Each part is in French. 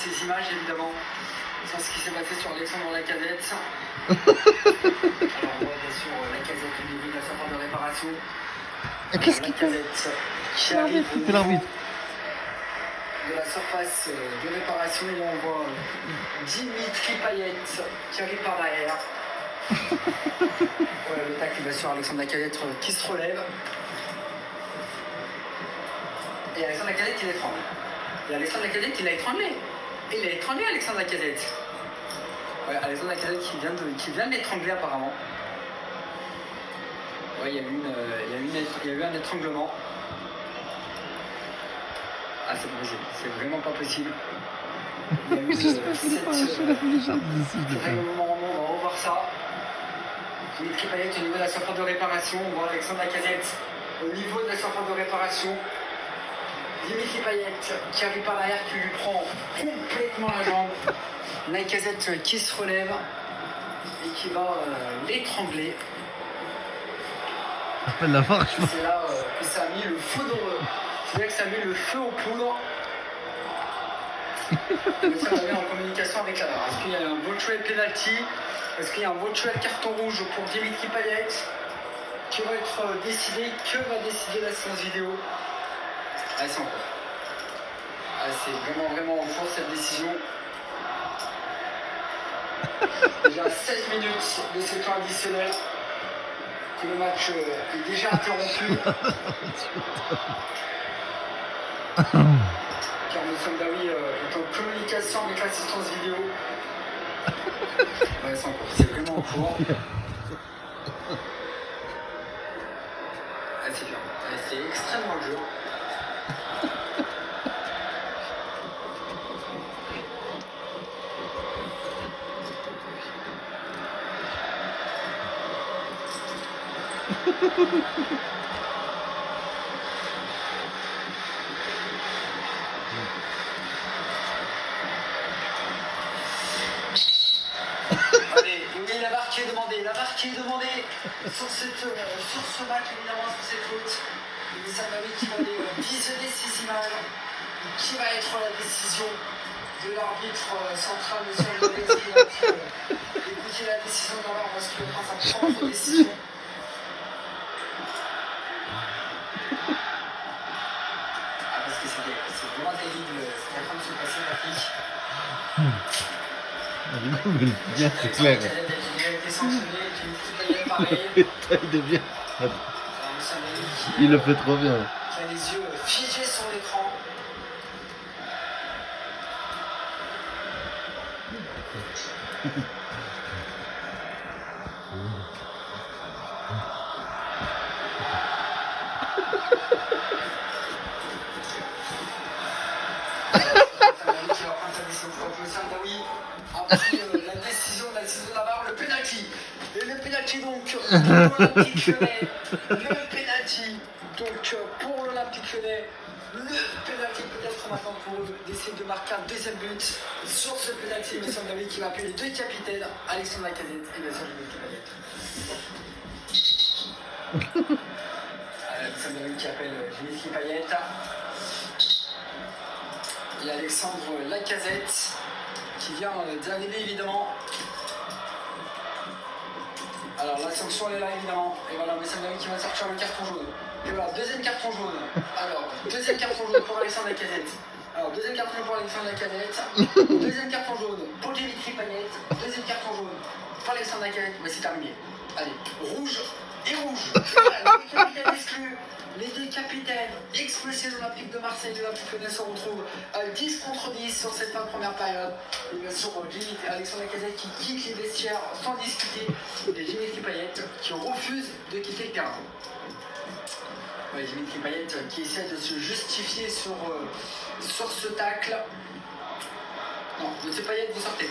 ces images évidemment sur ce qui s'est passé sur Alexandre Lacazette. Alors on voit bien sûr Lacazette au niveau de la surface de réparation. Qu'est-ce qu'il fait? Lacazette qui arrive au niveau l'arbitre. de la surface de réparation et on voit Dimitri Payet qui arrive par derrière. Voilà le tacle qui va sur Alexandre Lacazette qui se relève. Et Alexandre Lacazette qui l'étrangle. Et Alexandre Lacazette qui l'a étranglé. Et il a étranglé Alexandre Lacazette. Ouais, Alexandre Lacazette qui vient de l'étrangler apparemment. Ouais, il y a eu un étranglement. Ah, c'est pas possible. C'est vraiment pas possible. Il y a eu règlement, on va revoir ça. Dimitri Payet au niveau de la surface de réparation. On voit Alexandre Lacazette au niveau de la surface de réparation. Dimitri Payet qui arrive par derrière, qui lui prend complètement la jambe. Lacazette qui se relève et qui va l'étrangler. Appelle la VAR, je pense. C'est là que ça a mis le feu c'est là que ça a mis le feu aux poudres. Le ça va en communication avec la VAR. Est-ce qu'il y a un virtual penalty? Est-ce qu'il y a un virtual carton rouge pour Dimitri Payet qui va être décidé? Que va décider la séance vidéo? Allez, c'est en cours. C'est vraiment en cours cette décision. Déjà 16 minutes de ce temps additionnel. Que le match est déjà interrompu. Car Moussam Daoui est en communication avec l'assistance vidéo. Ouais, c'est en cours. C'est vraiment en cours. C'est bien. C'est extrêmement dur. Allez, oui, la VAR qui est demandée. La VAR qui est demandée sur ce match, évidemment, sur cette faute. Et ça va qui va aller visionner ces images. Qui va être la décision de l'arbitre central, monsieur Alvarez, qui va écouter la décision de la VAR parce qu'il prend sa propre décision. Parce que c'est vraiment terrible ce qui est en train de se passer, Patrick. Du coup, mais bien, c'est clair. Il a été sanctionné, il est pareil. Il est bien. Il le fait trop bien. Qui a les yeux figés sur l'écran. Après la décision de la VAR, le penalty. Et le penalty donc pour l'Olympique Lyonnais. Le penalty donc pour l'Olympique Lyonnais. Le penalty peut-être maintenant pour eux d'essayer de marquer un deuxième but sur ce penalty. Monsieur David qui va appeler les deux capitaines, Alexandre Lacazette et bien sûr Dimitri Payet. Alexandre David qui appelle Dimitri Payet. Et Alexandre Lacazette qui vient d'arriver évidemment. Alors la sanction elle est là évidemment. Et voilà, Moussam Daoui qui va sortir le carton jaune. Et voilà, deuxième carton jaune. Alors, deuxième carton jaune pour Alexandre Lacazette. Alors, deuxième carton jaune pour Alexandre Lacazette. Deuxième carton jaune pour Dimitri Payet. Deuxième carton jaune pour Alexandre Lacazette. Mais c'est terminé. Allez, rouge et rouge. Les capitaines exclus. Les deux capitaines expulsés de l'Olympique de Marseille. L'Olympique Lyonnais se retrouve à 10 contre 10 sur cette fin de première période. Et bien sûr, Alexandre Lacazette qui quitte les vestiaires sans discuter. Et Dimitri Payet qui refuse de quitter le terrain. Ouais, Dimitri Payet qui essaie de se justifier sur ce tacle. Non, monsieur Payet, vous sortez.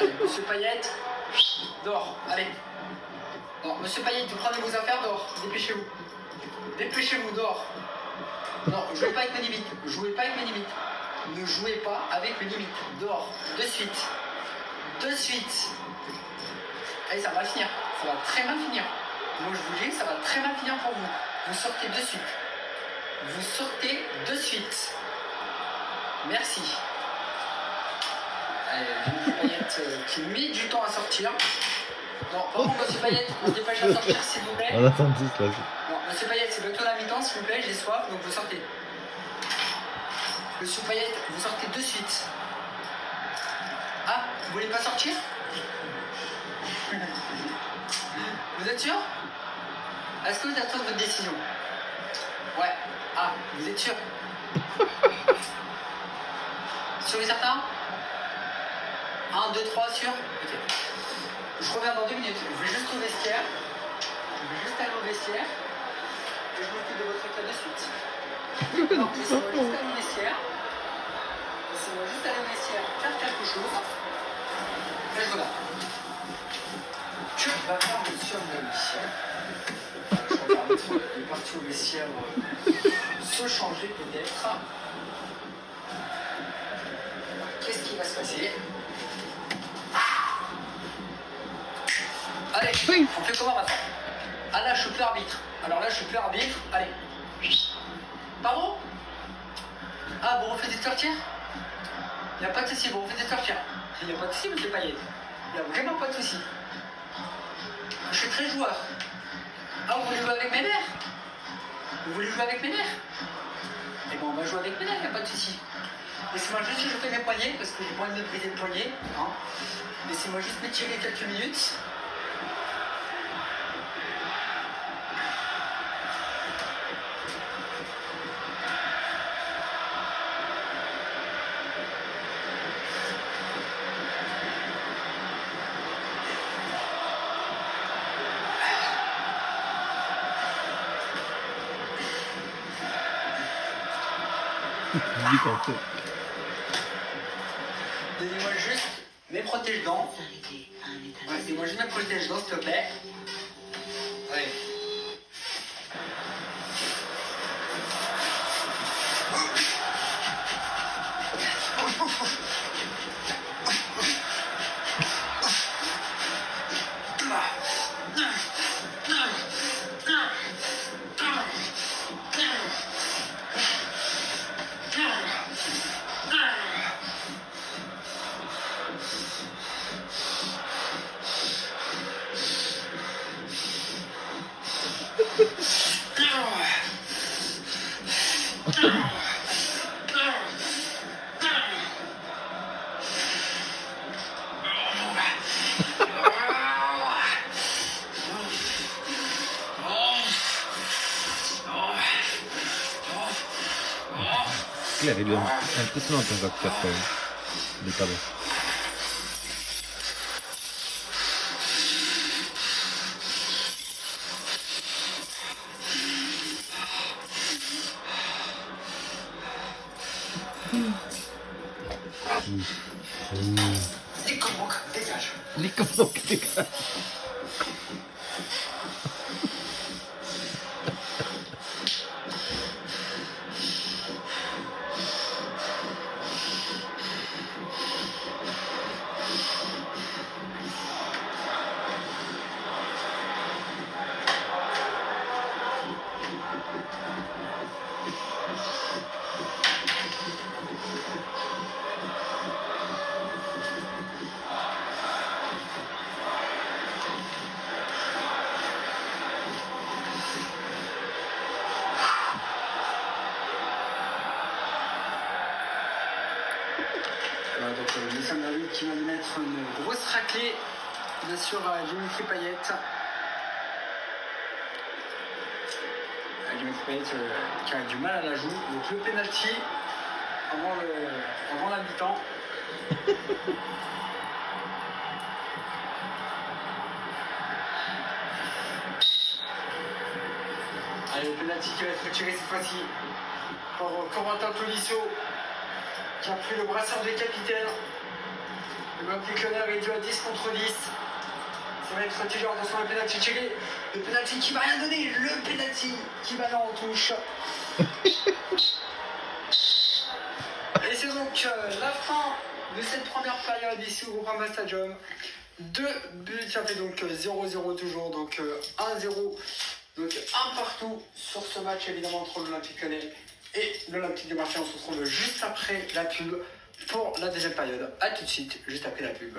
Allez, monsieur Payet, dehors, allez. Non, monsieur Payet, vous prenez vos affaires, dehors, dépêchez-vous. Dépêchez-vous, dehors. Non, jouez pas avec mes limites. Jouez pas avec mes limites. Ne jouez pas avec mes limites. Dehors, de suite. De suite. Allez, ça va finir. Ça va très mal finir. Moi, je vous dis, ça va très mal finir pour vous. Vous sortez de suite. Vous sortez de suite. Merci. Allez, Dimitri Payet qui met du temps à sortir. Non, par contre, monsieur Payet, on se dépêche à sortir s'il vous plaît. On attend tous là. Non, monsieur Payet, c'est bientôt la mi-temps, s'il vous plaît, j'ai soif, donc vous sortez. Monsieur Payet, vous sortez de suite. Ah, vous voulez pas sortir? Vous êtes sûr? Est-ce que vous attendez votre décision? Ouais. Ah, vous êtes sûr? Sûr et certain? 1, 2, 3, sûr? Ok. Je reviens dans 2 minutes. Je vais juste au vestiaire. Je vais juste aller au vestiaire. Et je m'occupe de votre cas de suite. Alors, laissez-moi juste aller au vestiaire. Laissez-moi juste aller au vestiaire faire quelque chose. Et je reviens. Que va faire monsieur Michel? Je regarde le truc, il est parti au vestiaire se changer peut-être. Qu'est-ce qui va se passer? Allez, on fait comment maintenant? Ah là, je suis plus arbitre. Alors là, je suis plus arbitre. Allez. Pardon? Ah, vous refaites sortir? Il n'y a pas de souci, vous refaites sortir. Il n'y a pas de souci, monsieur Payet. Il n'y a vraiment pas de souci. Je suis très joueur. Ah, vous voulez jouer avec mes mères? Vous voulez jouer avec mes mères? Eh bien, on va jouer avec mes mères, il n'y a pas de souci. Laissez-moi juste que je fais mes poignets, parce que j'ai pas envie de me briser le poignet. Hein. Laissez-moi juste m'étirer quelques minutes. Dis qu'en fait. Donnez-moi juste mes protège-dents. Ouais, donnez-moi juste mes protège-dents, s'il te plaît. Allez. Claire, il est impressionnant ton acteur quand même. Les cadeaux. Les commandants, dégage. Les commandants, dégage. Donc Nissan David qui vient de mettre une grosse raclée bien sûr à Dimitri Payet. Dimitri Payet qui a du mal à la joue. Donc le penalty avant la mi-temps. Allez, le penalty qui va être tiré cette fois-ci par Corentin Tolisso, qui a pris le brassard de capitaine. Le Olympique Lyonnais est réduit à 10 contre 10. Ça va être tiré, attention le penalty tiré. Le penalty qui va rien donner. Le penalty qui va là en touche. Et c'est donc la fin de cette première période ici au Groupama Stadium. 2 buts, ça fait donc 0-0 toujours, donc 1-0. Donc un partout sur ce match évidemment entre l'Olympique Lyonnais et l'Olympique de Marseille. On se retrouve juste après la pub pour la deuxième période. A tout de suite, juste après la pub.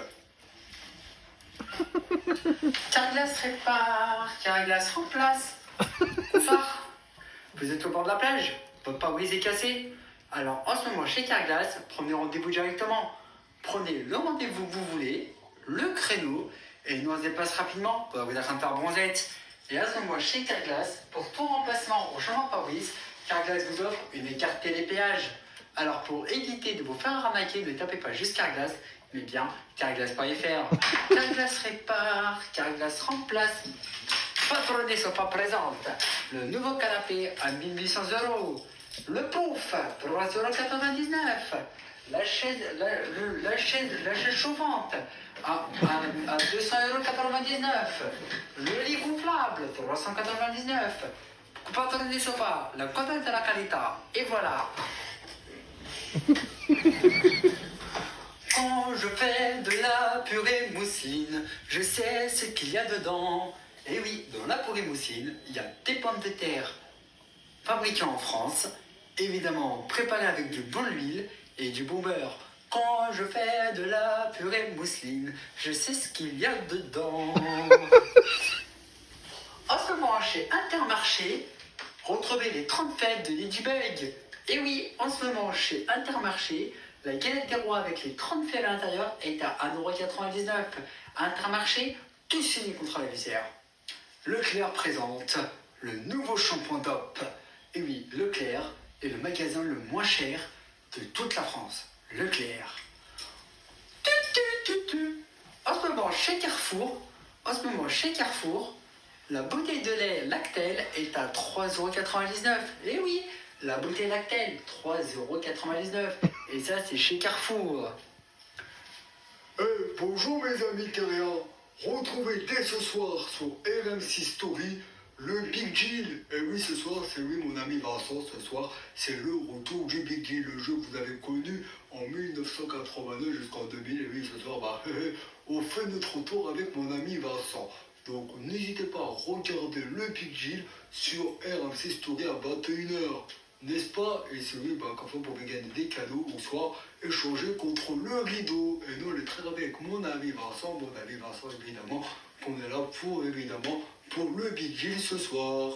Carglass répare, Carglass remplace. Bonsoir. Vous êtes au bord de la plage? Votre pare-brise est cassé? Alors en ce moment chez Carglass, prenez rendez-vous directement. Prenez le rendez-vous que vous voulez, le créneau, et nous on se déplace rapidement. Vous êtes en train de faire bronzette. Et à ce moment chez Carglass, pour tout remplacement au changement de pare-brise, Carglass vous offre une carte télépéage. Alors pour éviter de vous faire arnaquer, ne tapez pas juste Carglass, mais bien Carglass.fr. Carglass répare, Carglass remplace. Patronnet Sofa présente le nouveau canapé à 1800 €. Le pouf, 3,99 €. La chaise chauffante à 200,99 €. Le lit gonflable, 399 €. Patronnet Sofa, la qualité de la qualité. Et voilà. Quand je fais de la purée mousseline, je sais ce qu'il y a dedans. Et oui, dans la purée mousseline, il y a des pommes de terre fabriquées en France, évidemment préparées avec du bon huile et du bon beurre. Quand je fais de la purée mousseline, je sais ce qu'il y a dedans. En ce moment, chez Intermarché, retrouvez les 30 fêtes de Ladybug. Et oui, en ce moment, chez Intermarché, la galette des rois avec les 30 fêtes à l'intérieur est à 1,99 €. Intermarché, tous unis contre la visière. Leclerc présente le nouveau shampoing DOP. Et oui, Leclerc est le magasin le moins cher de toute la France. Leclerc. En ce moment, chez Carrefour, la bouteille de lait Lactel est à 3,99 €. Et oui, la bouteille Lactel, 3,99 €. Et ça, c'est chez Carrefour. Bonjour mes amis terriens. Retrouvez dès ce soir sur RMC Story le Big Deal. Et oui, ce soir, c'est lui, mon ami Vincent. Ce soir, c'est le retour du Big Deal, le jeu que vous avez connu en 1989 jusqu'en 2000. Et oui, ce soir, on fait notre retour avec mon ami Vincent. Donc, n'hésitez pas à regarder le Big Deal sur RMC Story à 21h. N'est-ce pas? Et c'est oui, comme ça, vous pouvez gagner des cadeaux ou soit échanger contre le rideau. Et nous, on est très ravis avec mon ami Vincent, évidemment, qu'on est là pour le Big Deal ce soir.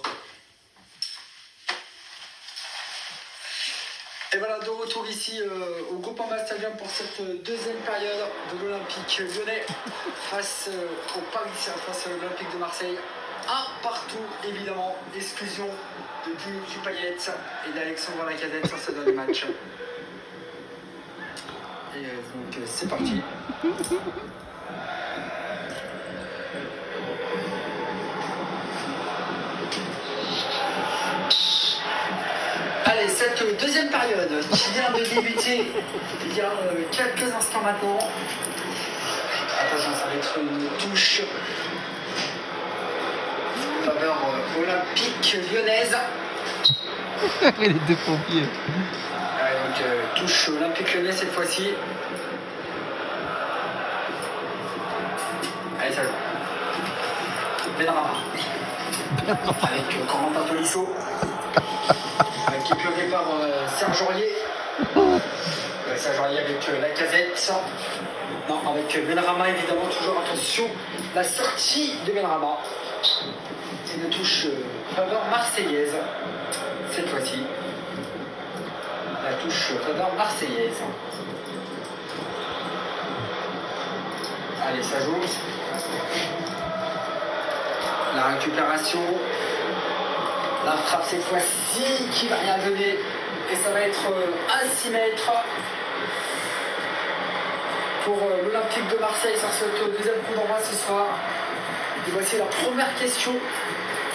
Et voilà, de retour ici au Groupama Stadium pour cette deuxième période de l'Olympique lyonnais face au Parisien, face à l'Olympique de Marseille. Un partout, évidemment, exclusion de Dimitri Payet et d'Alexandre Lacazette sur ce dernier match. Et donc c'est parti. Allez, cette deuxième période qui vient de débuter il y a quelques instants maintenant. Attention, ça va être une touche en faveur olympique lyonnaise. Les deux pompiers. Allez, donc touche olympique lyonnais cette fois-ci. Allez, ça joue. Benrahma. Avec Corentin Tolisso. Qui est piloté par Serge Aurier. Serge Aurier avec Lacazette. Non, avec Benrahma évidemment, toujours attention. La sortie de Benrahma. Une touche faveur marseillaise. Cette fois-ci. La touche faveur marseillaise. Allez, ça joue. La récupération. La frappe cette fois-ci qui va rien donner. Et ça va être à 6 mètres pour l'Olympique de Marseille sur ce deuxième coup d'envoi ce soir. Et voici la première question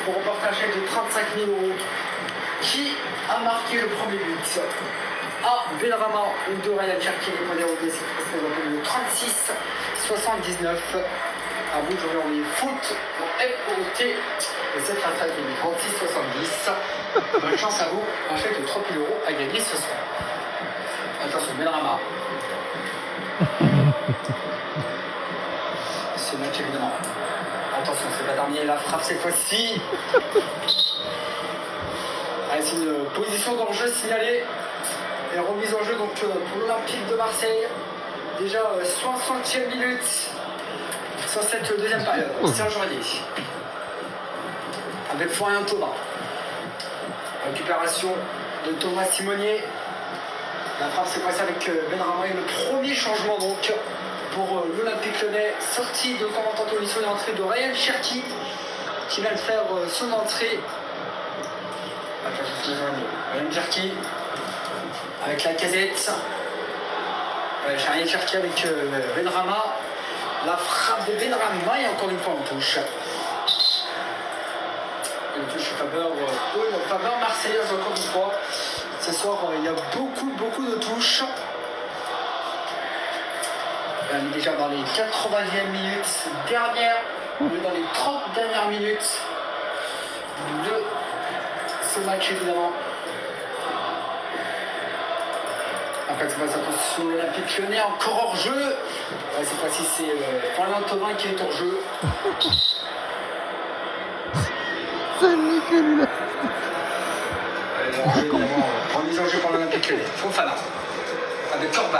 pour remporter un chèque de 35 000 €. Qui a marqué le premier but? A. Benrahma ou de Ryan Cherki, les points déroulés, c'est le 36-79. À vous, j'aurais envoyé foot pour FOT. Et cette attaque est 36-70. Bonne chance à vous. Un chèque de 30 000 € à gagner ce soir. Attention, Benrahma. Ce match évidemment. Attention, c'est pas terminé. La frappe cette fois-ci. Allez, c'est une position d'enjeu signalée. Et remise en jeu donc pour l'Olympique de Marseille. Déjà 60e minute sur cette deuxième période. Serge Aurier. Avec Florian Thauvin. Récupération de Thomas Simonier. La frappe s'est passée avec Benrahma et le premier changement donc pour l'Olympique Lyonnais. Sortie de Corentin Tolisso et entrée de Ryan Cherki qui vient de faire son entrée. Ryan Cherki avec la casette. J'ai Ryan Cherki avec Benrahma. La frappe de Benrahma et encore une fois en touche. Et une touche en faveur marseillaise encore une fois. Ce soir, il y a beaucoup de touches. On est déjà dans les 80e minutes dernières, on est dans les 30 dernières minutes de ce match évidemment. Après, c'est pas ça, attention, l'Olympique Lyonnais encore hors jeu. Ouais, cette fois-ci, c'est Florian Thauvin qui est hors jeu. C'est nickel là. Remise en jeu pour l'Olympique Lyonnais. Fofana avec Corban.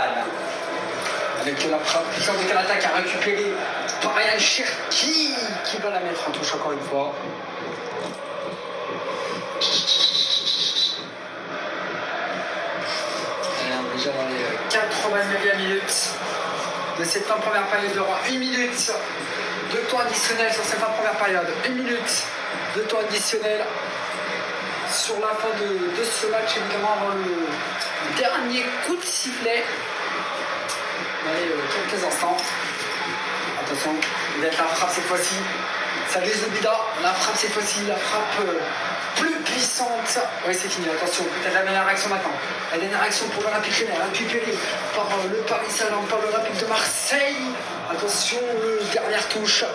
Avec la frappe puissante de l'attaque à récupérer par Ryan Cherki qui va la mettre en touche encore une fois. Et déjà dans les 89e minutes de cette fin de première période, il y aura 1 minute de temps additionnel sur cette fin de première période. 1 minute de temps additionnel sur la fin de ce match, évidemment avant le dernier coup de sifflet. Allez, quelques instants. Attention, il va être la frappe cette fois-ci. Ça les Obida. La frappe cette fois-ci, la frappe plus puissante. Oui, c'est fini, attention. Peut-être la dernière réaction maintenant. La dernière réaction pour l'Olympique Lyonnais, récupérée par le Paris Saint-Germain, par l'Olympique de Marseille. Attention, dernière touche.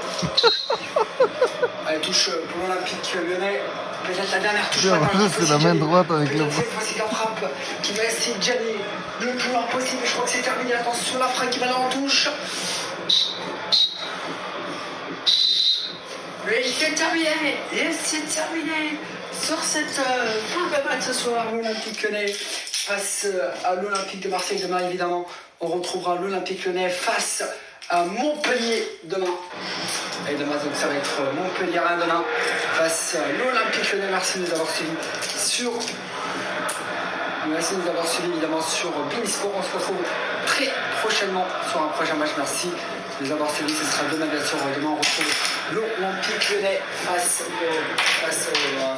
Allez, touche pour l'Olympique Lyonnais. Peut-être la dernière touche. En plus, c'est la main droite avec le cette fois-ci, la frappe qui va essayer de gagner le plus loin possible. Je crois que c'est terminé. Attention, la frappe qui va aller en touche. Et c'est terminé. Et c'est terminé sur cette fin de match ce soir. L'Olympique Lyonnais face à l'Olympique de Marseille demain, évidemment. On retrouvera l'Olympique Lyonnais face à Montpellier demain. Et demain, donc, ça va être Montpellier demain face à l'Olympique Lyonnais. Merci de nous avoir suivis sur... Merci de nous avoir suivis évidemment sur Beansport. On se retrouve très prochainement sur un prochain match. Merci de nous avoir suivis. Ce sera demain, bien sûr. Demain, on retrouve l'Olympique Lyonnais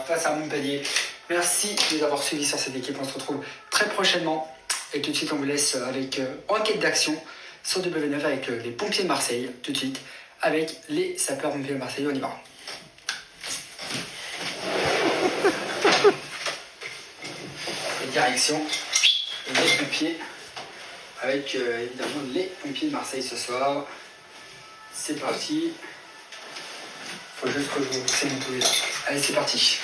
face à Montpellier. Merci de nous avoir suivis sur cette équipe. On se retrouve très prochainement. Et tout de suite, on vous laisse avec enquête d'action sur W9 avec les pompiers de Marseille. Tout de suite, avec les sapeurs-pompiers de Marseille. On y va. Direction les pompiers avec évidemment les pompiers de Marseille ce soir. C'est parti. Faut juste que je vous c'est mon tout. Allez, c'est parti.